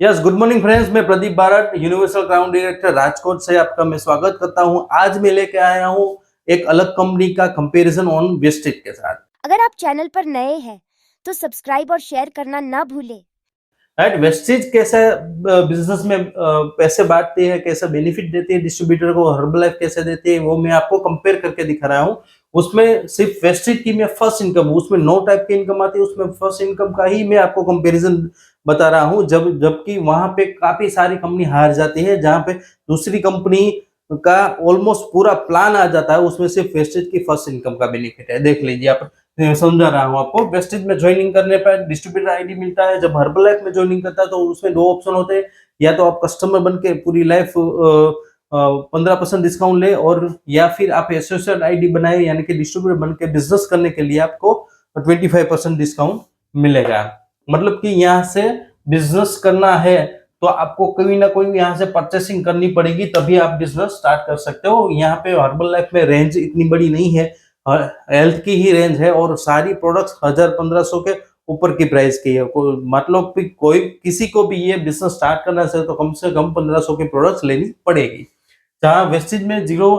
Yes, good morning friends. मैं Pradeep Barot, universal crown director Rajkot से आपका मैं स्वागत करता हूं। आज मैं लेके आया हूं एक अलग कंपनी का कंपैरिजन ऑन वेस्टेज के साथ। अगर आप चैनल पर नए हैं तो सब्सक्राइब और शेयर करना ना भूलें। राइट, वेस्टेज कैसे बिजनेस में पैसे बांटती है, कैसे बेनिफिट देती है डिस्ट्रीब्यूटर को, हर्बलाइफ कैसे देती है, वो मैं आपको कंपेयर करके दिखा रहा हूँ। उसमें सिर्फ वेस्टेज की मैं फर्स्ट इनकम, उसमें 9 टाइप की इनकम आती है, उसमें फर्स्ट इनकम का ही मैं आपको कंपैरिजन बता रहा हूँ। जबकि वहां पे काफी सारी कंपनी हार जाती है, जहां पे दूसरी कंपनी का ऑलमोस्ट पूरा प्लान आ जाता है, उसमें सिर्फ वेस्टेज की फर्स्ट इनकम का बेनिफिट है। देख लीजिए आप, मैं समझा रहा हूँ आपको। वेस्टेज में ज्वाइनिंग करने पर डिस्ट्रीब्यूटर आईडी मिलता है। जब हर्बलाइफ में ज्वाइनिंग करता है तो उसमें दो ऑप्शन होते हैं, या तो आप कस्टमर बन के पूरी लाइफ 15% डिस्काउंट ले, और या फिर आप एसोसिएट आईडी बनाए, यानी कि डिस्ट्रीब्यूटर बन के बिजनेस करने के लिए आपको 25% डिस्काउंट मिलेगा। मतलब कि यहाँ से बिजनेस करना है तो आपको कोई ना कोई यहाँ से परचेसिंग करनी पड़ेगी, तभी आप बिजनेस स्टार्ट कर सकते हो। यहाँ पे हर्बल लाइफ में रेंज इतनी बड़ी नहीं है, हेल्थ की ही रेंज है, और सारी प्रोडक्ट्स 1000-1500 के ऊपर की प्राइस की है। मतलब कि कोई किसी को भी ये बिजनेस स्टार्ट करना चाहिए तो कम से कम 1500 की प्रोडक्ट्स लेनी पड़ेगी। जहाँ वेस्टेज में जीरो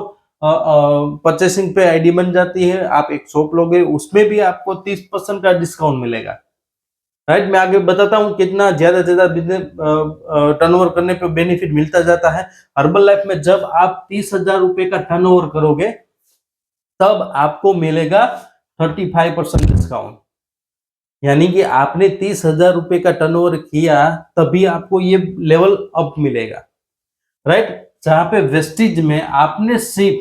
परचेसिंग पे आईडी बन जाती है, आप एक शॉप लोगे उसमें भी आपको 30% का डिस्काउंट मिलेगा। राइट, मैं आगे बताता हूँ कितना ज्यादा ज्यादा बिजनेस टर्नओवर करने पे बेनिफिट मिलता जाता है। हर्बल लाइफ में जब आप 30,000 रुपए का टर्नओवर करोगे तब आपको मिलेगा 35% डिस्काउंट। यानी कि आपने 30,000 रुपए का टर्नओवर किया तभी आपको ये लेवल अप मिलेगा। राइट, जहां पे वेस्टिज में आपने सिर्फ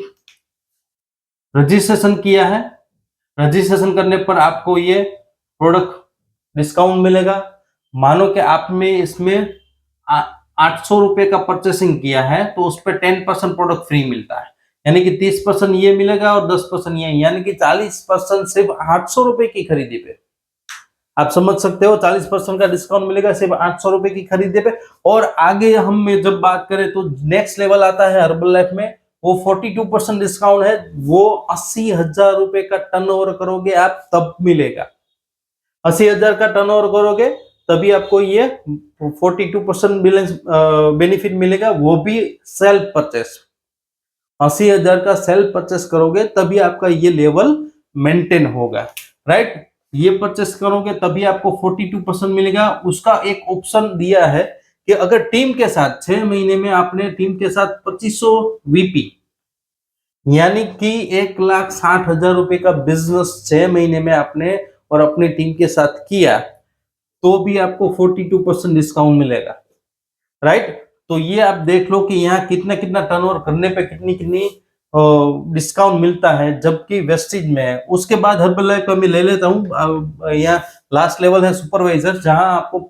रजिस्ट्रेशन किया है, रजिस्ट्रेशन करने पर आपको ये प्रोडक्ट डिस्काउंट मिलेगा। मानो कि आपने इसमें 800 रुपए का परचेसिंग किया है तो उस पर 10% प्रोडक्ट फ्री मिलता है, यानी कि 30% ये मिलेगा और 10% ये, यानी कि 40% सिर्फ 800 रुपए की खरीदी पे। आप समझ सकते हो, 40% का डिस्काउंट मिलेगा सिर्फ 800 रुपए की खरीदी पे। और आगे हम जब बात करें तो नेक्स्ट लेवल आता है हर्बल लाइफ में, वो 42% डिस्काउंट है। वो 80,000 रुपए का टर्नओवर करोगे आप तब मिलेगा। 80,000 का टर्नओवर करोगे तभी आपको ये 42% बैलेंस बेनिफिट मिलेगा, वो भी सेल्फ परचेस। 80,000 का सेल्फ परचेस करोगे तभी आपका ये लेवल मेंटेन होगा। राइट, ये परचेस करोगे तभी आपको 42% मिलेगा। उसका एक ऑप्शन दिया है कि अगर टीम के साथ 6 महीने में आपने टीम के साथ 2500 वीपी, यानी कि 1,60,000 रुपए का बिजनेस 6 महीने में आपने और अपनी टीम के साथ किया तो भी आपको 42% डिस्काउंट मिलेगा। राइट, तो ये आप देख लो कि यहाँ कितना कितना टर्नओवर करने पे कितनी कितनी डिस्काउंट मिलता है, जबकि वेस्टिज में है। उसके बाद हर्बल लाइफ में ले लेता हूँ, यहाँ लास्ट लेवल है सुपरवाइजर, जहां आपको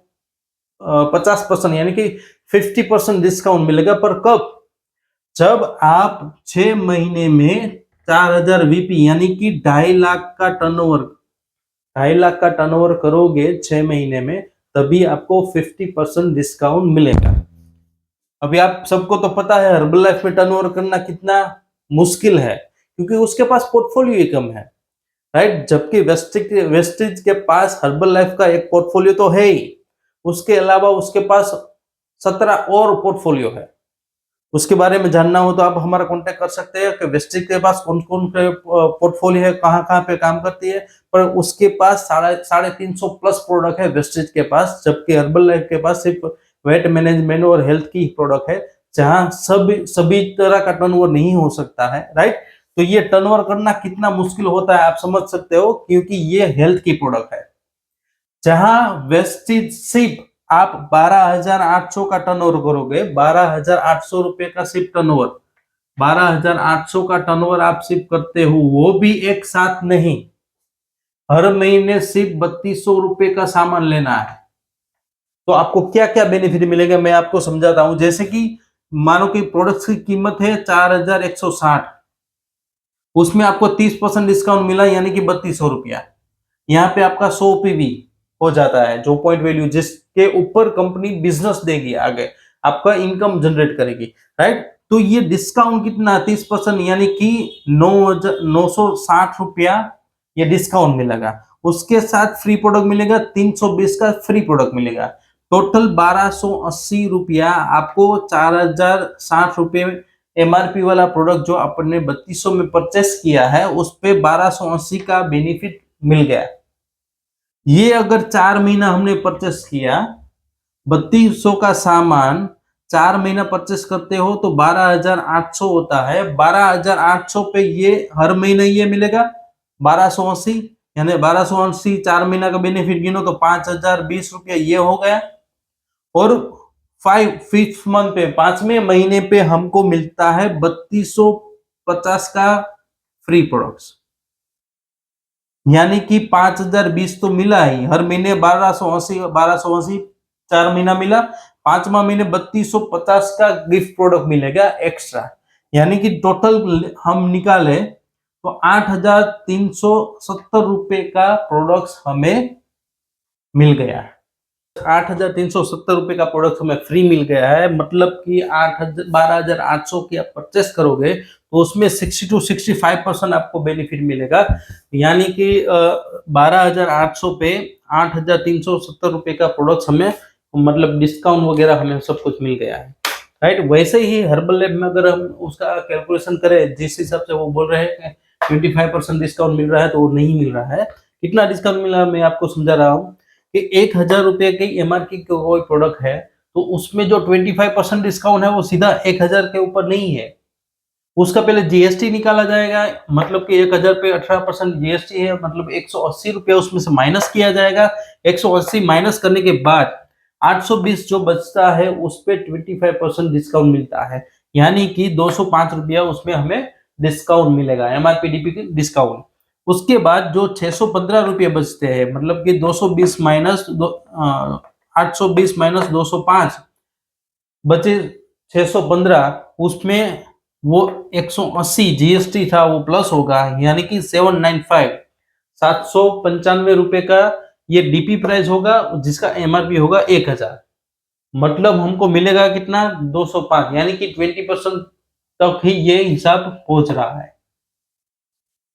50% यानी कि 50% डिस्काउंट मिलेगा। पर कब? जब आप 6 महीने में 4,000 वीपी यानी कि 2.5 लाख का टर्नओवर, 2.5 लाख का टर्नओवर करोगे 6 महीने में, तभी आपको 50% डिस्काउंट मिलेगा। अभी आप सबको तो पता है हर्बल लाइफ में टर्नओवर करना कितना मुश्किल है, क्योंकि उसके पास पोर्टफोलियो ही कम है। राइट, जबकि वेस्टेज के पास हर्बल लाइफ का एक पोर्टफोलियो तो है ही, उसके अलावा उसके पास 17 और पोर्टफोलियो है। उसके बारे में जानना हो तो आप हमारा कांटेक्ट कर सकते हैं कि वेस्टेज के पास कौन कौन से पोर्टफोलियो है, कहाँ कहाँ पे काम करती है। पर उसके पास 350 प्लस प्रोडक्ट है वेस्टेज के पास, जबकि हर्बल लाइफ के पास सिर्फ वेट मैनेजमेंट और हेल्थ की प्रोडक्ट है, जहां सभी तरह का टर्नओवर नहीं हो सकता है। राइट, तो ये टर्नओवर करना कितना मुश्किल होता है आप समझ सकते हो, क्योंकि ये हेल्थ की प्रोडक्ट है। जहां वेस्टेज सिर्फ आप 12,800 का टर्नओवर करोगे, 12,800 रुपए का सिर्फ टर्नओवर, 12,800 का टर्नओवर आप सिर्फ करते हो, वो भी एक साथ नहीं, हर महीने सिर्फ 3,200 रुपए का सामान लेना है। तो आपको क्या क्या बेनिफिट मिलेगा मैं आपको समझाता हूं। जैसे कि मानो कि प्रोडक्ट्स की कीमत है 4,160, उसमें आपको 30% डिस्काउंट मिला, यानी कि 3,200 रुपया। यहाँ पे आपका 100 पीवी हो जाता है, जो पॉइंट वैल्यू जिसके ऊपर कंपनी बिजनेस देगी, आगे आपका इनकम जनरेट करेगी। राइट, तो ये डिस्काउंट कितना, 30%, यानी कि 960 रुपया ये डिस्काउंट मिलेगा। उसके साथ फ्री प्रोडक्ट मिलेगा, 320 का फ्री प्रोडक्ट मिलेगा। टोटल 1280 रुपया आपको 4060 रुपये एमआरपी वाला प्रोडक्ट जो आपने 3200 में परचेस किया है उस पे 1280 का बेनिफिट मिल गया। ये अगर 4 महीना हमने परचेस किया, 3200 का सामान 4 महीना परचेस करते हो तो 12,800 होता है। 12,800 पे ये हर महीने ये मिलेगा 1280, यानी 1280 4 महीना का बेनिफिट गिनो तो 5,020 रुपया ये हो गया। और 5th मंथ पे 5वें महीने पे हमको मिलता है 3250 का फ्री प्रोडक्ट्स, यानी कि 5,020 तो मिला ही, हर महीने 1280 4 महीना मिला, 5वां महीने 3250 का गिफ्ट प्रोडक्ट मिलेगा एक्स्ट्रा, यानी कि टोटल हम निकाले तो 8,370 रुपए का प्रोडक्ट्स हमें मिल गया है। 8,370 रुपए का प्रोडक्ट हमें फ्री मिल गया है, मतलब कि 12,800 की आप परचेस करोगे तो उसमें 60 to 65% आपको बेनिफिट मिलेगा, यानी कि 12,800 पे 8,370 रुपए का प्रोडक्ट हमें मतलब डिस्काउंट वगैरह हमें सब कुछ मिल गया है, राइट। वैसे ही हर्बल लैब में अगर हम उसका कैलकुलेशन करें जिस हिसाब से वो बोल रहे हैं 25% डिस्काउंट मिल रहा है, तो वो नहीं मिल रहा है। कितना डिस्काउंट मिला मैं आपको समझा रहा हूँ कि 1,000 रुपए की एमआरपी का कोई प्रोडक्ट है तो उसमें जो 25% डिस्काउंट है वो सीधा 1,000 के ऊपर नहीं है, उसका पहले जीएसटी निकाला जाएगा, मतलब कि 1,000 पे 18% जीएसटी है, मतलब 180 रुपया उसमें से माइनस किया जाएगा। 180 माइनस करने के बाद 820 जो बचता है उस पे 25% डिस्काउंट मिलता है, यानी कि 205 रुपया उसमें हमें डिस्काउंट मिलेगा, एमआरपी डीपी की डिस्काउंट। उसके बाद जो 615 रुपये बचते हैं, मतलब कि 220 माइनस 820 माइनस 205 बचे 615, उसमें वो 180 जीएसटी था वो प्लस होगा, यानी कि 795 795 रुपए का ये डीपी प्राइस होगा जिसका एमआरपी होगा 1,000, मतलब हमको मिलेगा कितना 205, यानी कि 20% तक ही ये हिसाब पहुंच रहा है,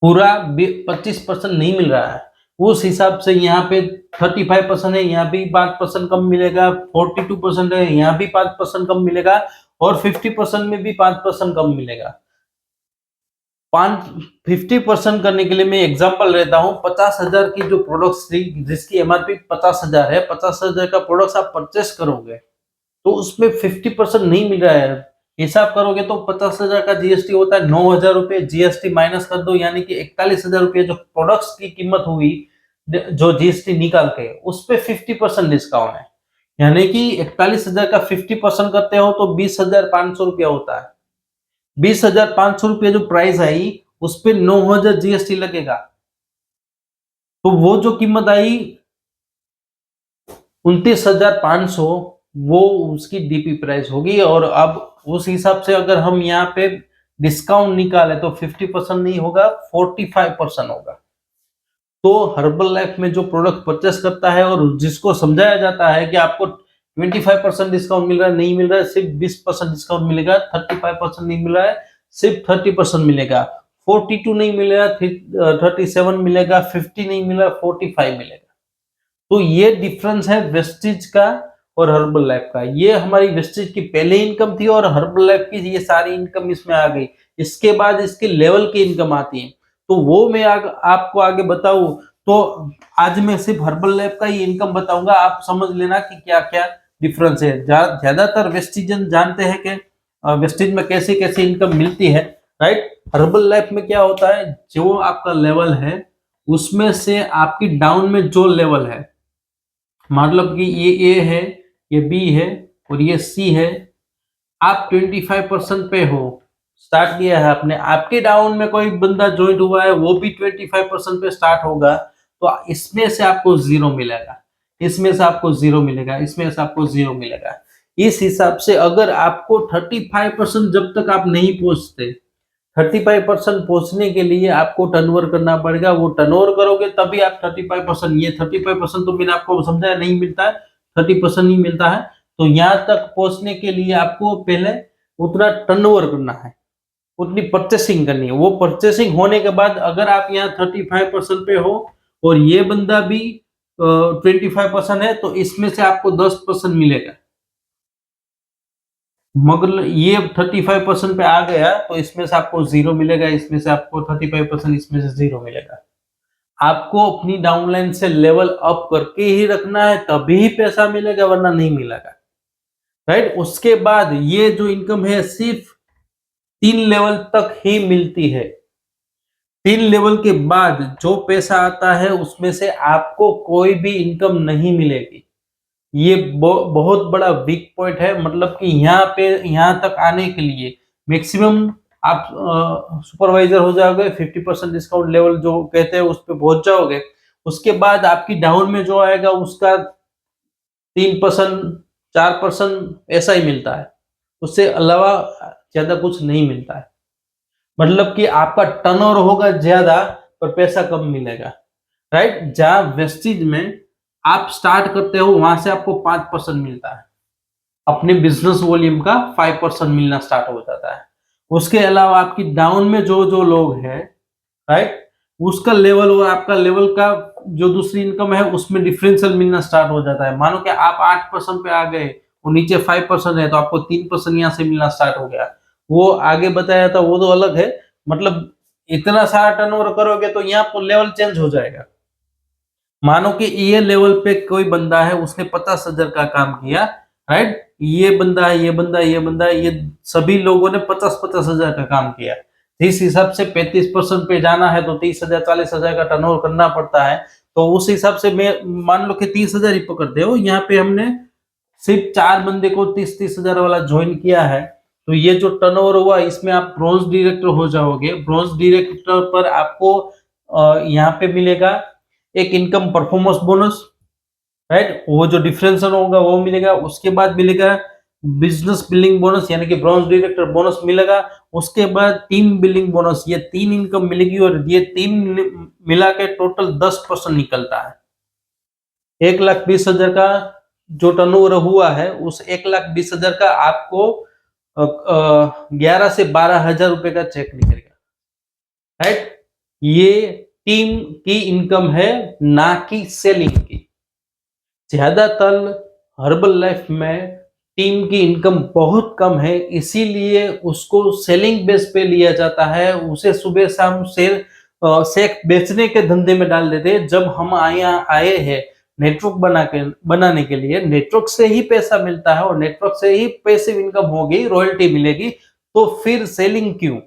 पूरा 25% नहीं मिल रहा है। उस हिसाब से यहाँ पे 35% है, यहाँ भी 5% कम मिलेगा, 42% है, यहाँ भी 5% कम मिलेगा, और 50% में भी 5% कम मिलेगा। 50% करने के लिए मैं एग्जांपल लेता हूँ, 50,000 की जो प्रोडक्ट्स थी जिसकी एमआरपी 50,000 है, 50,000 का प्रोडक्ट्स आप परचेस करोगे तो उसमें 50% नहीं मिल रहा है। हिसाब करोगे तो 50,000 का जीएसटी होता है 9,000 रुपए, जीएसटी माइनस कर दो यानी कि 41,000 रुपए जो प्रोडक्ट्स की कीमत हुई, जो जीएसटी निकाल के उस पे 50% डिस्काउंट है, यानी कि 41,000 का 50% करते हो तो 20,500 रुपया होता है। 20,500 रुपया जो प्राइस आई उस पे 9,000 जीएसटी लगेगा, तो वो जो कीमत आई 29,500 वो उसकी डीपी प्राइस होगी। और अब उस हिसाब से अगर हम यहाँ पे डिस्काउंट निकाले तो 50% नहीं होगा, 45% होगा। तो हर्बल लाइफ में जो प्रोडक्ट परचेस करता है और जिसको समझाया जाता है कि आपको 25% डिस्काउंट मिल रहा है, नहीं मिल रहा है, सिर्फ 20% डिस्काउंट मिलेगा, 35% नहीं मिल रहा है, सिर्फ 30% मिलेगा, 42 नहीं मिलेगा, 37 मिलेगा, 50 नहीं मिला, 45 मिलेगा। तो ये डिफरेंस है वेस्टिज का और हर्बल लाइफ का। ये हमारी वेस्टिज की पहले इनकम थी और हर्बल लाइफ की ये सारी इनकम इसमें आ गई। इसके बाद इसके लेवल की इनकम आती है, तो वो मैं आपको आगे बताऊं तो आज मैं सिर्फ हर्बल लाइफ का ही इनकम बताऊंगा, आप समझ लेना कि क्या क्या डिफरेंस है। ज्यादातर वेस्टिजन जानते हैं कि वेस्टिज में कैसे कैसे इनकम मिलती है, राइट। हर्बल लाइफ में क्या होता है, जो आपका लेवल है उसमें से आपकी डाउन में जो लेवल है, मतलब कि ये ए है, ये बी है और ये सी है, आप 25% पे हो, स्टार्ट किया है आपने, आपके डाउन में कोई बंदा ज्वाइन हुआ है वो भी 25% पे स्टार्ट होगा, तो इसमें से आपको जीरो मिलेगा, इसमें से आपको जीरो मिलेगा, इसमें से आपको जीरो मिलेगा। इस हिसाब से अगर आपको 35% जब तक आप नहीं पहुंचते, 35% पहुंचने के लिए आपको टर्नओवर करना पड़ेगा, वो टर्नओवर करोगे तभी आप 35%, ये 35% तो मैंने आपको समझाया नहीं मिलता है, 30% नहीं मिलता है। तो यहाँ तक पहुंचने के लिए आपको पहले उतना टर्नओवर करना है, उतनी परचेसिंग करनी है। वो परचेसिंग होने के बाद अगर आप यहाँ 35% पे हो और ये बंदा भी 25% है तो इसमें से आपको 10% मिलेगा। मगर ये 35% पे आ गया तो इसमें से आपको 0 मिलेगा, इसमें से आपको 35%, इसमें से 0 मिलेगा। आपको अपनी डाउनलाइन से लेवल अप करके ही रखना है, तभी पैसा मिलेगा, वरना नहीं मिलेगा, राइट। उसके बाद ये जो इनकम है सिर्फ 3 लेवल तक ही मिलती है। 3 लेवल के बाद जो पैसा आता है उसमें से आपको कोई भी इनकम नहीं मिलेगी। ये बहुत बड़ा वीक पॉइंट है, मतलब कि यहाँ तक आने के लिए मैक्सिमम आप सुपरवाइजर हो जाओगे, 50% डिस्काउंट लेवल जो कहते हैं उस पे पहुंच जाओगे। उसके बाद आपकी डाउन में जो आएगा उसका 3% 4% ऐसा ही मिलता है, उससे अलावा ज्यादा कुछ नहीं मिलता है। मतलब कि आपका टर्नओवर होगा ज्यादा पर पैसा कम मिलेगा, राइट। जहां वेस्टिज में आप स्टार्ट करते हो वहां से आपको 5% मिलता है, अपने बिजनेस वॉल्यूम का 5% मिलना स्टार्ट हो जाता है। उसके अलावा आपकी डाउन में जो जो लोग हैं, राइट, उसका लेवल और आपका लेवल का जो दूसरी इनकम है उसमें डिफरेंशियल मिलना स्टार्ट हो जाता है। मानो कि आप 8% पे आ गए और नीचे 5% है तो आपको 3% यहाँ से मिलना स्टार्ट हो गया। वो आगे बताया था वो तो अलग है, मतलब इतना सारा टर्नओवर करोगे तो यहाँ पर लेवल चेंज हो जाएगा। मानो कि ये लेवल पे कोई बंदा है, उसने 50,000 का काम किया, राइट। ये बंदा है, ये बंदा है, ये बंदा है, ये सभी लोगों ने 50,000 का काम किया। जिस हिसाब से 35% पे जाना है तो 30,000 40,000 का टर्नओवर करना पड़ता है। तो उस हिसाब से मैं मान लो कि 30,000 ही पकड़ते हो, यहाँ पे हमने सिर्फ 4 बंदे को 30,000 वाला ज्वाइन किया है। तो ये जो टर्नओवर हुआ इसमें आप ब्रॉन्ज डायरेक्टर हो जाओगे। ब्रॉन्ज डायरेक्टर पर आपको यहाँ पे मिलेगा एक इनकम परफॉर्मेंस बोनस, राइट, वो जो डिफरेंशियल होगा वो मिलेगा। उसके बाद मिलेगा बिजनेस बिल्डिंग बोनस, यानी कि ब्रॉन्ज डायरेक्टर बोनस मिलेगा। उसके बाद टीम बिल्डिंग बोनस, ये 3 इनकम मिलेगी और ये 3 मिला के टोटल 10% निकलता है। 1,20,000 का जो टर्नओवर हुआ है उस 1,20,000 का आपको 11 से 12,000 रुपए का चेक निकलेगा, राइट। ये टीम की इनकम है, ना कि सेलिंग की। ज्यादातर हर्बल लाइफ में टीम की इनकम बहुत कम है, इसीलिए उसको सेलिंग बेस पे लिया जाता है। उसे सुबह शाम शेक बेचने के धंधे में डाल देते हैं। जब हम आए हैं नेटवर्क बनाने के लिए, नेटवर्क से ही पैसा मिलता है और नेटवर्क से ही पैसिव इनकम होगी, रॉयल्टी मिलेगी, तो फिर सेलिंग क्यों,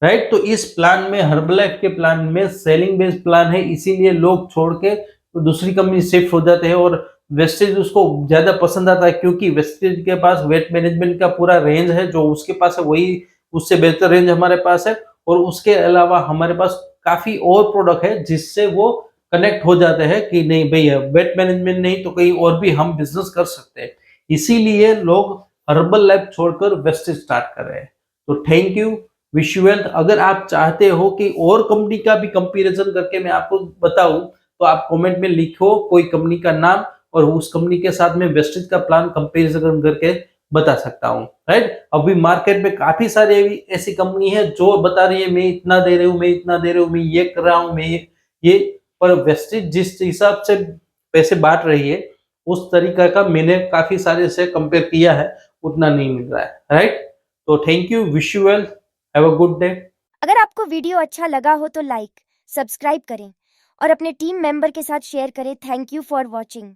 राइट। तो इस प्लान में, हर्बलाइफ के प्लान में सेलिंग बेस्ड प्लान है, इसीलिए लोग छोड़ के तो दूसरी कंपनी शिफ्ट हो जाते हैं। और वेस्टेज उसको ज्यादा पसंद आता है क्योंकि वेस्टेज के पास वेट मैनेजमेंट का पूरा रेंज है, जो उसके पास है वही उससे बेहतर रेंज हमारे पास है। और उसके अलावा हमारे पास काफी और प्रोडक्ट है जिससे वो कनेक्ट हो जाते हैं कि नहीं भैया वेट मैनेजमेंट नहीं तो कहीं और भी हम बिजनेस कर सकते हैं। इसीलिए लोग हर्बल लाइफ छोड़कर वेस्टेज स्टार्ट कर रहे हैं। तो thank you, wish you wealth. अगर आप चाहते हो कि और कंपनी का भी कंपैरिजन करके मैं आपको बताऊं तो आप कमेंट में लिखो कोई कंपनी का नाम, और उस कंपनी के साथ में वेस्टेज का प्लान कंपैरिजन करके बता सकता हूं, राइट। अभी मार्केट में काफी सारी ऐसी कंपनी है जो बता रही है मैं इतना दे रही हूँ, मैं इतना दे रही हूँ, मैं ये कर रहा हूँ, मैं ये पर वेस्टेज जिस हिसाब से पैसे बांट रही है उस तरीका का मैंने काफी सारे से कंपेयर किया है, उतना नहीं मिल रहा है, राइट। तो thank you, wish you well, have a good day. अगर आपको वीडियो अच्छा लगा हो तो लाइक, सब्सक्राइब करें और अपने टीम मेंबर के साथ शेयर करें। Thank you for watching.